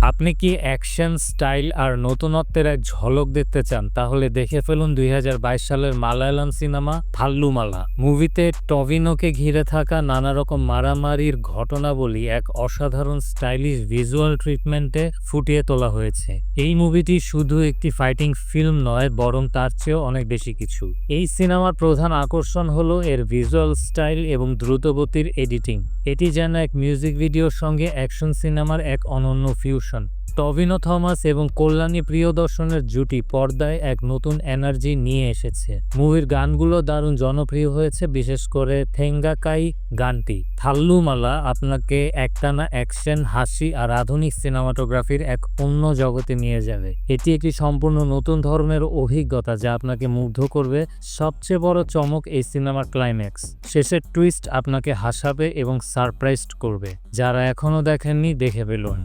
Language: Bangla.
আপনি কি অ্যাকশন, স্টাইল আর নতুনত্বের এক ঝলক দেখতে চান? তাহলে দেখে ফেলুন ২০২২ সালের মালায়ালাম সিনেমা থাল্লুমালা। মুভিতে টভিনোকে ঘিরে থাকা নানা রকম মারামারির ঘটনাবলী এক অসাধারণ স্টাইলিশ ভিজুয়াল ট্রিটমেন্টে ফুটিয়ে তোলা হয়েছে। এই মুভিটি শুধু একটি ফাইটিং ফিল্ম নয়, বরং তার চেয়েও অনেক বেশি কিছু। এই সিনেমার প্রধান আকর্ষণ হলো এর ভিজুয়াল স্টাইল এবং দ্রুতগতির এডিটিং। এটি যেন এক মিউজিক ভিডিওর সঙ্গে অ্যাকশন সিনেমার এক অনন্য ফিউশন। টভিনো থমাস এবং কল্যাণী প্রিয়দর্শনের জুটি পর্দায় এক নতুন এনার্জি নিয়ে এসেছে। মুভির গানগুলো দারুণ জনপ্রিয় হয়েছে, বিশেষ করে থেঙ্গাকাই গানটি। থাল্লুমালা আপনাকে একটানা অ্যাকশন, হাসি আর আধুনিক সিনেমাটোগ্রাফির এক অন্য জগতে নিয়ে যাবে। এটি একটি সম্পূর্ণ নতুন ধরনের অভিজ্ঞতা যা আপনাকে মুগ্ধ করবে। সবচেয়ে বড় চমক এই সিনেমার ক্লাইম্যাক্স। শেষের টুইস্ট আপনাকে হাসাবে এবং সারপ্রাইজড করবে। যারা এখনো দেখেননি, দেখে ফেলুন।